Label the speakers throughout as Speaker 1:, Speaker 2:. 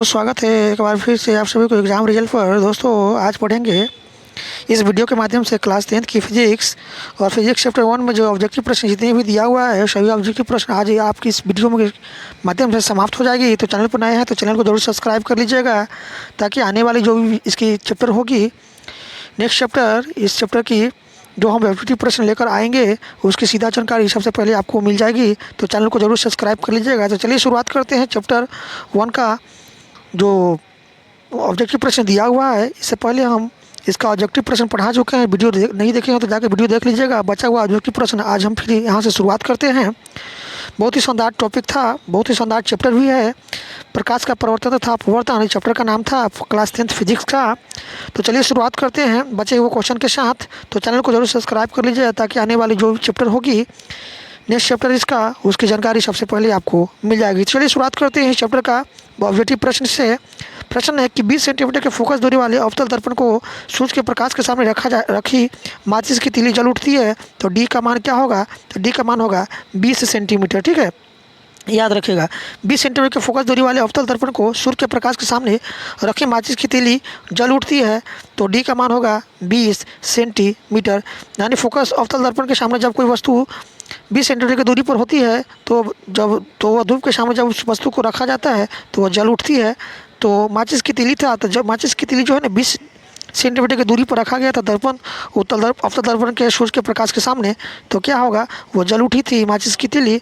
Speaker 1: स्वागत है एक बार फिर से आप सभी को एग्ज़ाम रिजल्ट पर। दोस्तों आज पढ़ेंगे इस वीडियो के माध्यम से क्लास 10th की फिजिक्स और फिजिक्स चैप्टर 1 में जो ऑब्जेक्टिव प्रश्न जितने भी दिया हुआ है सभी ऑब्जेक्टिव प्रश्न आज ही आपकी इस वीडियो में माध्यम से समाप्त हो जाएगी। तो चैनल पर नए हैं तो चैनल को जरूर सब्सक्राइब कर लीजिएगा ताकि आने वाली जो भी इसकी चैप्टर होगी नेक्स्ट चैप्टर इस चैप्टर की जो हम ऑब्जेक्टिव प्रश्न लेकर आएंगे उसकी सीधा जानकारी सबसे पहले आपको मिल जाएगी। तो चैनल को जरूर सब्सक्राइब कर लीजिएगा। तो चलिए शुरुआत करते हैं चैप्टर 1 का जो ऑब्जेक्टिव प्रश्न दिया हुआ है। इससे पहले हम इसका ऑब्जेक्टिव प्रश्न पढ़ा चुके हैं, वीडियो नहीं देखे हैं तो जाकर वीडियो देख लीजिएगा। बचा हुआ ऑब्जेक्टिव प्रश्न आज हम फिर यहाँ से शुरुआत करते हैं। बहुत ही शानदार टॉपिक था, बहुत ही शानदार चैप्टर भी है। प्रकाश का प्रवर्तन था अपवर्तन, चैप्टर का नाम था क्लास 10th फिजिक्स का। तो चलिए शुरुआत करते हैं बचे हुए क्वेश्चन के साथ। तो चैनल को जरूर सब्सक्राइब कर लीजिए ताकि आने वाली जो चैप्टर होगी नेक्स्ट चैप्टर इसका उसकी जानकारी सबसे पहले आपको मिल जाएगी। चलिए शुरुआत करते हैं इस चैप्टर का ऑब्जेक्टिव प्रश्न से। प्रश्न है कि 20 सेंटीमीटर के फोकस दूरी वाले अवतल दर्पण को सूर्य के प्रकाश के सामने रखी माचिस की तीली जल उठती है तो डी का मान क्या होगा? तो डी का मान होगा 20 सेंटीमीटर। ठीक है, याद रखिएगा 20 सेंटीमीटर के फोकस दूरी वाले अवतल दर्पण को सूर्य के प्रकाश के सामने रखी माचिस की तीली जल उठती है तो डी का मान होगा 20 सेंटीमीटर। यानी फोकस अवतल दर्पण के सामने जब कोई वस्तु 20 सेंटीमीटर की दूरी पर होती है तो वह धूप के सामने जब उस वस्तु को रखा जाता है तो वह जल उठती है। तो माचिस की तीली था, तो जब माचिस की तीली जो है ना 20 सेंटीमीटर की दूरी पर रखा गया था दर्पण अवतल दर्पण के सूर्य के प्रकाश के सामने, तो क्या होगा? वो जल उठी थी माचिस की तीली।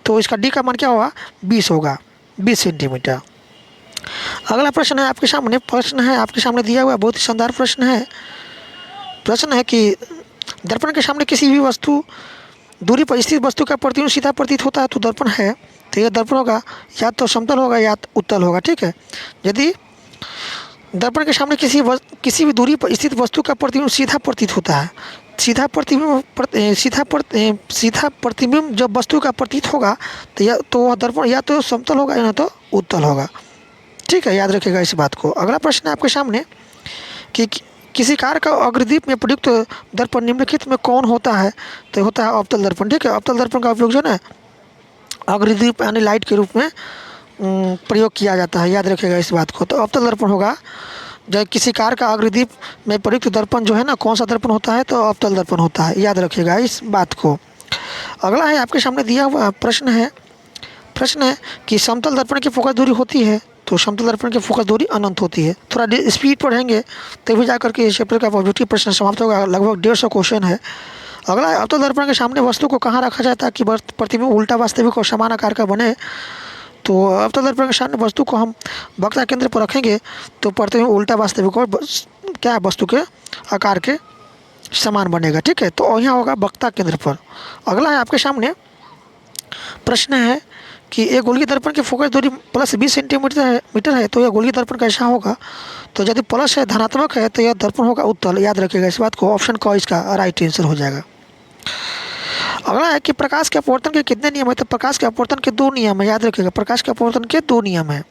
Speaker 1: तो इसका डी का मान क्या होगा? 20 होगा, 20 सेंटीमीटर। अगला प्रश्न है आपके सामने दिया हुआ बहुत ही शानदार प्रश्न है। प्रश्न है कि दर्पण के सामने किसी भी वस्तु दूरी पर स्थित वस्तु का प्रतिबिंब सीधा प्रतीत होता है तो दर्पण है, तो यह दर्पण होगा या तो समतल होगा या उत्तल होगा। ठीक है, यदि दर्पण के सामने किसी भी दूरी पर स्थित वस्तु का प्रतिबिंब सीधा प्रतीत होता है, सीधा प्रतिबिंब जब वस्तु का प्रतीत होगा तो वह दर्पण या तो समतल होगा या तो उत्तल होगा। ठीक है, याद रखिएगा इस बात को। अगला प्रश्न है आपके सामने कि किसी कार का अग्रदीप में प्रयुक्त दर्पण निम्नलिखित में कौन होता है? तो होता है अवतल दर्पण। ठीक है, अवतल दर्पण का उपयोग जो है ना अग्रदीप यानी लाइट के रूप में प्रयोग किया जाता है, याद रखिएगा इस बात को। तो अवतल दर्पण होगा जब किसी कार का अग्रदीप में प्रयुक्त दर्पण जो है ना कौन सा दर्पण होता है? तो अवतल दर्पण होता है, याद रखिएगा इस बात को। अगला है आपके सामने दिया हुआ प्रश्न है कि समतल दर्पण की फोकस दूरी होती है तो समतल दर्पण की फोकस दूरी अनंत होती है। थोड़ा स्पीड पढ़ेंगे तभी जाकर के इस चैप्टर का ऑब्जेक्टिव प्रश्न समाप्त होगा। लगभग 150 क्वेश्चन है। अगला अवतल दर्पण के सामने वस्तु को कहाँ रखा जाता है कि प्रतिबिंब उल्टा वास्तविक और समान आकार का बने? तो अवतल दर्पण के सामने वस्तु को हम वक्ता केंद्र पर रखेंगे तो प्रतिबिंब उल्टा वास्तविक और क्या वस्तु के आकार के समान बनेगा। ठीक है, तो यहाँ होगा वक्ता केंद्र पर। अगला है आपके सामने प्रश्न है कि एक गोलीय दर्पण की फोकस दूरी प्लस 20 सेंटीमीटर है तो यह गोलीय दर्पण कैसा होगा? तो यदि प्लस है धनात्मक है तो यह दर्पण होगा उत्तल, याद रखिएगा इस बात को। ऑप्शन क इसका राइट आंसर हो जाएगा। अगला है कि प्रकाश के अपवर्तन के कितने नियम है? तो प्रकाश के अपवर्तन के 2 नियम है, याद रखिएगा प्रकाश के अपवर्तन के 2 नियम है।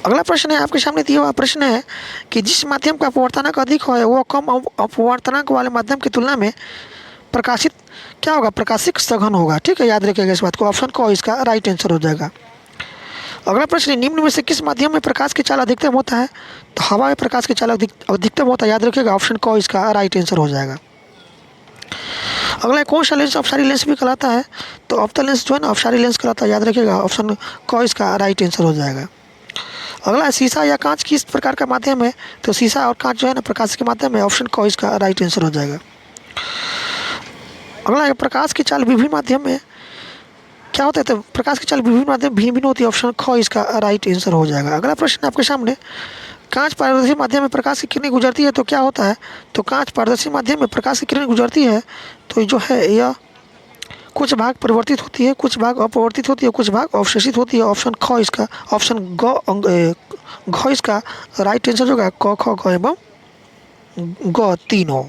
Speaker 1: अगला प्रश्न है आपके सामने दिया हुआ प्रश्न है कि जिस माध्यम का अपवर्तनांक अधिक है वह कम अपवर्तनांक वाले माध्यम की तुलना में प्रकाशित क्या होगा? प्रकाशिक सघन होगा। ठीक है, याद रखिएगा इस बात को। ऑप्शन क इसका राइट आंसर हो जाएगा। अगला प्रश्न है निम्न में से किस माध्यम में प्रकाश की चाल अधिकतम होता है? तो हवा में प्रकाश की चाल अधिकतम होता है, याद रखिएगा ऑप्शन क इसका राइट आंसर हो जाएगा। अगला कौन सा लेंस अपसारी लेंस भी कहलाता है? तो अवतल लेंस जो है ना अपसारी लेंस कहलाता है, याद रखिएगा ऑप्शन क इसका राइट आंसर हो जाएगा। अगला शीशा या कांच किस प्रकार का माध्यम है? तो शीशा और कांच जो है ना प्रकाश के माध्यम है, ऑप्शन क इसका राइट आंसर हो जाएगा। अगला है प्रकाश की चाल विभिन्न माध्यम में क्या होता है? तो प्रकाश की चाल विभिन्न माध्यम भिन्न भिन्न होती है, ऑप्शन ख इसका राइट आंसर हो जाएगा। अगला प्रश्न आपके सामने कांच पारदर्शी माध्यम में प्रकाश की किरणें गुजरती है तो क्या होता है? तो कांच पारदर्शी माध्यम में प्रकाश की किरणें गुजरती है तो जो है यह कुछ भाग परिवर्तित होती है, कुछ भाग अपरिवर्तित होती है, कुछ भाग अवशोषित होती है। ऑप्शन ख इसका ऑप्शन घ इसका राइट आंसर होगा। क ख ग एवं ग तीनों।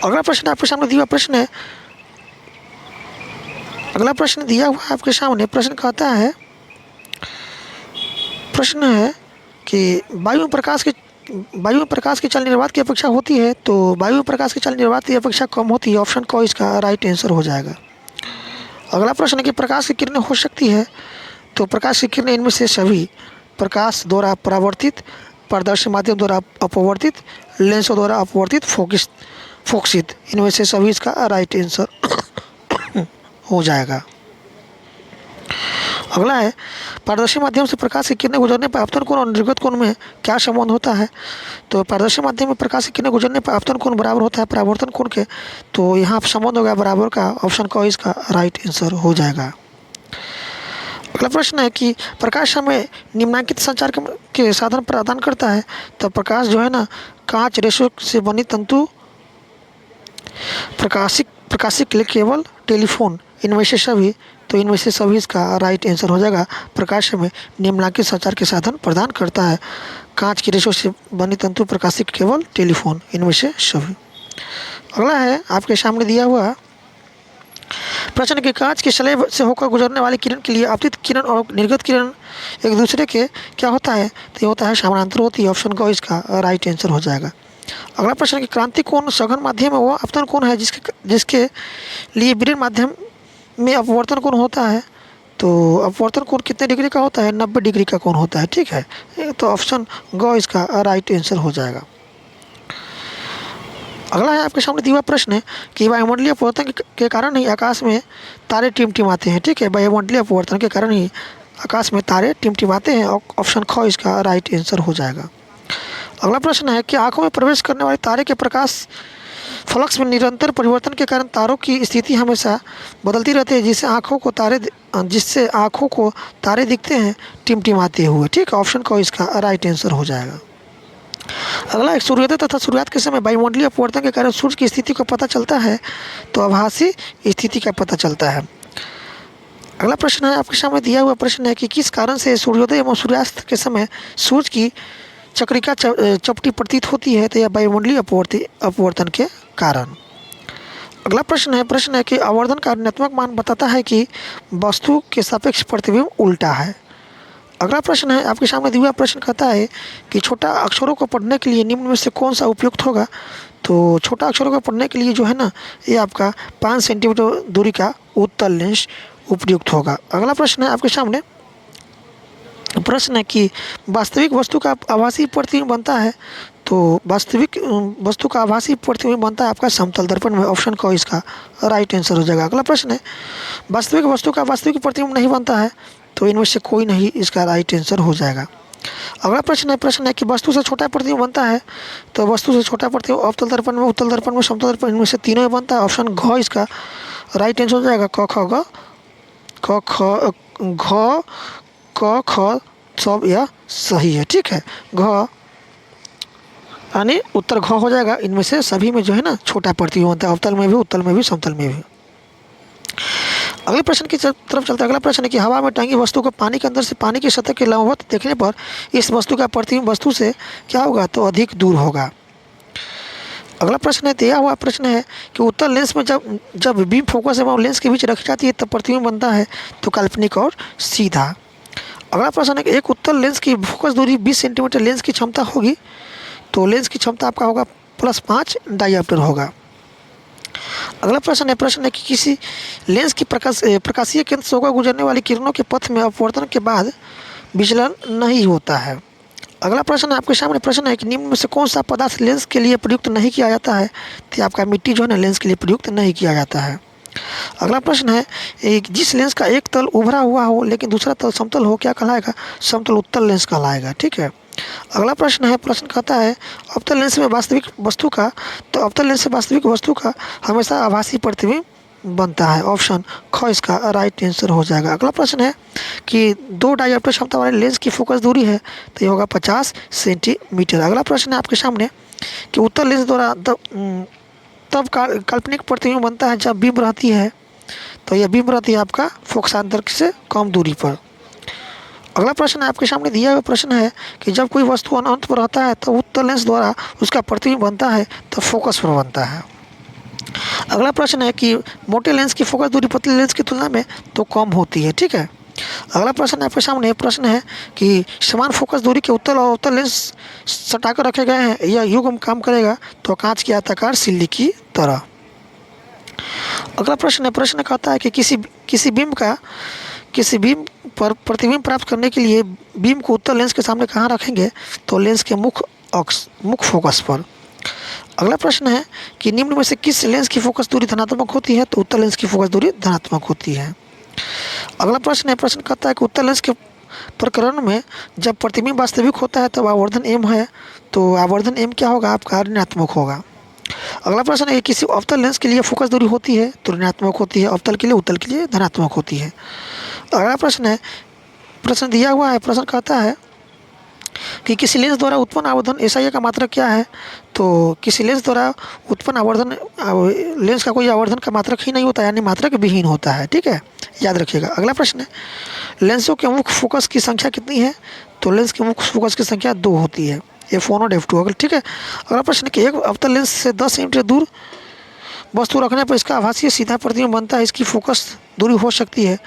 Speaker 1: अगला प्रश्न आपके सामने दिया प्रश्न है अगला प्रश्न दिया हुआ है आपके सामने। प्रश्न कहता है कि वायु में प्रकाश की चाल निर्वात की अपेक्षा होती है तो वायु में प्रकाश की चाल निर्वात की अपेक्षा कम होती है, ऑप्शन क इसका राइट आंसर हो जाएगा। अगला प्रश्न है कि प्रकाश की किरणें हो सकती है तो प्रकाश की किरणें इनमें से सभी प्रकाश द्वारा परावर्तित, पारदर्शी माध्यम द्वारा अपवर्तित, लेंसों द्वारा अपवर्तित, फोकसित, इनमें से सभी इसका राइट आंसर हो जाएगा। अगला है पारदर्शी माध्यम से प्रकाश की किरणें गुजरने पर आपतन कोण और निर्गत कोण में क्या संबंध होता है। तो पारदर्शी माध्यम में प्रकाश की किरणें गुजरने पर आपतन कोण बराबर होता है परावर्तन कोण के, तो यहाँ संबंध होगा बराबर का, ऑप्शन क इसका राइट आंसर हो जाएगा। अगला प्रश्न है कि प्रकाश हमें निम्नलिखित संचार के साधन प्रदान करता है। तो प्रकाश जो है ना, कांच, रेशों से बनी तंतु, प्रकाशिक केबल, टेलीफोन, इनमें से सभी, तो इनमें से सभी इसका राइट आंसर हो जाएगा। प्रकाश में निम्नलिखित संचार के साधन प्रदान करता है। कांच की रेशों से बनी तंतु, प्रकाशिक केबल, टेलीफोन, इनमें से सभी। अगला है आपके सामने दिया हुआ प्रश्न के कांच के स्लैब से होकर गुजरने वाली किरण के लिए आपतित किरण और निर्गत किरण एक दूसरे के क्या होता है, तो ये होता है समानांतर होती है। ऑप्शन क इसका राइट आंसर हो जाएगा। अगला प्रश्न कि क्रांति कोण सघन माध्यम है वो अपवर्तन कोण है जिसके लिए विलीन माध्यम में अपवर्तन कोण होता है। तो अपवर्तन कोण कितने डिग्री का होता है, 90 डिग्री का कोण होता है, ठीक है। तो ऑप्शन ग इसका राइट आंसर हो जाएगा। अगला है आपके सामने दिया हुआ प्रश्न है कि वायुमंडलीय अपवर्तन के कारण ही आकाश में तारे टिमटिमाते हैं, ठीक है। वायुमंडलीय अपवर्तन के कारण ही आकाश में तारे टिमटिमाते हैं, और ऑप्शन ख इसका राइट आंसर हो जाएगा। अगला प्रश्न है कि आंखों में प्रवेश करने वाले तारे के प्रकाश फ्लक्स में निरंतर परिवर्तन के कारण तारों की स्थिति हमेशा बदलती रहती है, जिससे आँखों को तारे दिखते हैं टिमटिमाते हुए, ठीक है। ऑप्शन क इसका राइट आंसर हो जाएगा। अगला एक सूर्योदय तथा सूर्यास्त के समय वायुमंडलीय अपवर्तन के कारण सूर्य की स्थिति को पता चलता है, तो आभासी स्थिति का पता चलता है। अगला प्रश्न है आपके सामने दिया हुआ प्रश्न है कि किस कारण से सूर्योदय एवं सूर्यास्त के समय सूर्य की चक्रिका चपटी प्रतीत होती है, तो यह वायुमंडलीय अपवर्तन के कारण। अगला प्रश्न है कि आवर्धन का ऋणात्मक मान बताता है कि वस्तु के सापेक्ष प्रतिबिंब उल्टा है। अगला प्रश्न है आपके सामने दिया हुआ प्रश्न कहता है कि छोटा अक्षरों को पढ़ने के लिए निम्न में से कौन सा उपयुक्त होगा। तो छोटा अक्षरों को पढ़ने के लिए जो है ना, ये आपका 5 सेंटीमीटर दूरी का उत्तल लेंस उपयुक्त होगा। अगला प्रश्न है आपके सामने प्रश्न है कि वास्तविक वस्तु का आभासी प्रतिबिंब बनता है। तो वास्तविक वस्तु का आभासी प्रतिबिंब बनता है आपका समतल दर्पण में। ऑप्शन क इसका राइट आंसर हो जाएगा। अगला प्रश्न है वास्तविक वस्तु का वास्तविक प्रतिबिंब नहीं बनता है, तो इनमें से कोई नहीं इसका राइट आंसर हो जाएगा। अगला प्रश्न है कि वस्तु से छोटा प्रतिबिंब बनता है। तो वस्तु से छोटा प्रतिबिंब अवतल दर्पण में, उत्तल दर्पण में, समतल दर्पण, इनमें से तीनों में बनता है। ऑप्शन घ इसका राइट आंसर हो जाएगा। क ख सब यह सही है, ठीक है। घ यानी उत्तर घ हो जाएगा। इनमें से सभी में जो है ना छोटा प्रतिबिंब बनता है, अवतल में भी, उत्तल में भी, समतल में भी। अगले प्रश्न की तरफ चलते हैं। अगला प्रश्न है कि हवा में टंगी वस्तु को पानी के अंदर से पानी की सतह के लंबवत देखने पर इस वस्तु का प्रतिबिंब वस्तु से क्या होगा, तो अधिक दूर होगा। अगला प्रश्न है दिया हुआ प्रश्न है कि उत्तल लेंस में जब बीम फोकस एवं लेंस के बीच रखी जाती है तब प्रतिबिंब बनता है, तो काल्पनिक और सीधा। अगला प्रश्न है कि एक उत्तल लेंस की फोकस दूरी 20 सेंटीमीटर लेंस की क्षमता होगी, तो लेंस की क्षमता आपका होगा +5 डायऑप्टर होगा। अगला प्रश्न है कि किसी लेंस की प्रकाशीय केंद्र से होकर गुजरने वाली किरणों के पथ में अपवर्तन के बाद विचलन नहीं होता है। अगला प्रश्न आपके सामने प्रश्न है कि निम्न में से कौन सा पदार्थ लेंस के लिए प्रयुक्त नहीं किया जाता है, तो आपका मिट्टी जो है ना लेंस के लिए प्रयुक्त नहीं किया जाता है। अगला प्रश्न है जिस लेंस का एक तल उभरा हुआ हो लेकिन दूसरा तल समतल हो, क्या कहलाएगा, समतल उत्तल लेंस कहलाएगा, ठीक है। अगला प्रश्न कहता है अवतल लेंस में वास्तविक वस्तु का, तो अवतल लेंस से वास्तविक वस्तु का हमेशा आभासी प्रतिबिंब बनता है। ऑप्शन ख इसका राइट आंसर हो जाएगा। अगला प्रश्न है कि 2 डायऑप्टर क्षमता वाले लेंस की फोकस दूरी है, तो ये होगा 50 सेंटीमीटर। अगला प्रश्न है आपके सामने कि उत्तल लेंस द्वारा तब काल्पनिक प्रतिबिंब बनता है जब बीम रहती है, तो यह बीम रहती है आपका फोकसांतर से कम दूरी पर। अगला प्रश्न आपके सामने दिया हुआ प्रश्न है कि जब कोई वस्तु अनंत पर रहता है तो उत्तल लेंस द्वारा उसका प्रतिबिंब बनता है, तो फोकस पर बनता है। अगला प्रश्न है कि मोटे लेंस की फोकस दूरी पतले लेंस की तुलना में तो कम होती है, ठीक है। अगला प्रश्न आपके सामने प्रश्न है कि समान फोकस दूरी के उत्तल और अवतल लेंस सटाकर रखे गए हैं, यह युग्म काम करेगा, तो कांच की आयताकार सिल्ली की तरह। अगला प्रश्न कहता है कि किसी बीम का किसी बीम पर प्रतिबिंब प्राप्त करने के लिए बीम को उत्तल लेंस के सामने कहाँ रखेंगे? तो लेंस के मुख्य फोकस पर। अगला प्रश्न है कि निम्न में से किस लेंस की फोकस दूरी धनात्मक होती है? तो उत्तल लेंस की फोकस दूरी धनात्मक होती है। अगला प्रश्न है, प्रश्न कहता है कि उत्तल लेंस के प्रकरण में जब प्रतिबिंब वास्तविक होता है तब आवर्धन m है, तो आवर्धन m क्या होगा आपका? ऋणात्मक होगा। अगला प्रश्न है, किसी अवतल लेंस के लिए फोकस दूरी होती है? तो ऋणात्मक होती है। अवतल के लिए, उत्तल के लिए धनात्मक होती है। अगला प्रश्न है, प्रश्न दिया हुआ है, प्रश्न कहता है कि किसी लेंस द्वारा उत्पन्न आवर्धन SI का मात्रक क्या है? तो किसी लेंस द्वारा उत्पन्न आवर्धन, लेंस का कोई आवर्धन का मात्रक ही नहीं होता, यानी मात्रक विहीन होता है। ठीक है, याद रखिएगा। अगला प्रश्न है, लेंसों के मुख्य फोकस की संख्या कितनी है? तो लेंस के मुख्य फोकस की संख्या 2 होती है, F1 और F2। अगला, ठीक है। अगला प्रश्न है कि एक अवतल लेंस से 10 सेंटीमीटर दूर वस्तु रखने पर इसका आभासीय सीधा प्रतिबिंब बनता है, इसकी फोकस दूरी हो सकती है?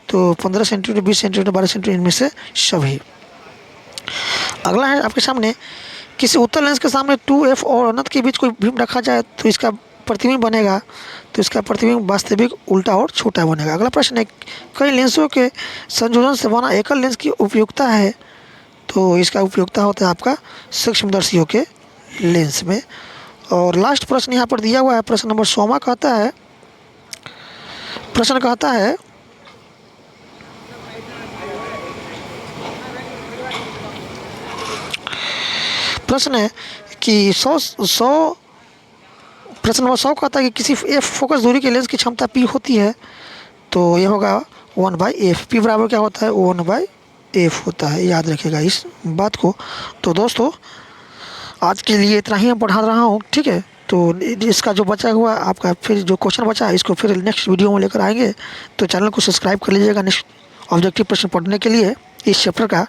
Speaker 1: तो 15 सेंटीमीटर, 20 सेंटीमीटर, 12 सेंटीमीटर, इनमें से सभी। अगला है आपके सामने, किसी उत्तल लेंस के सामने 2F और अनंत के बीच कोई बीम रखा जाए तो इसका प्रतिबिंब बनेगा? तो इसका प्रतिबिंब वास्तविक, उल्टा और छोटा बनेगा। अगला प्रश्न है, कई लेंसों के संयोजन से बना एकल लेंस की उपयोगिता है? तो इसका उपयोगिता होता है आपका सूक्ष्मदर्शियों के लेंस में। और लास्ट प्रश्न यहाँ पर दिया हुआ है, प्रश्न नंबर 16 कहता है, प्रश्न कहता है प्रश्न है कि प्रश्न नंबर 100 कहता है कि किसी F फोकस दूरी के लेंस की क्षमता P होती है? तो ये होगा 1/f। P बराबर क्या होता है? 1/f होता है, याद रखिएगा इस बात को। तो दोस्तों, आज के लिए इतना ही मैं पढ़ा रहा हूँ, ठीक है। तो इसका जो बचा हुआ आपका फिर जो क्वेश्चन बचा है, इसको फिर नेक्स्ट वीडियो में लेकर आएंगे। तो चैनल को सब्सक्राइब कर लीजिएगा नेक्स्ट ऑब्जेक्टिव प्रश्न पढ़ने के लिए इस चैप्टर का।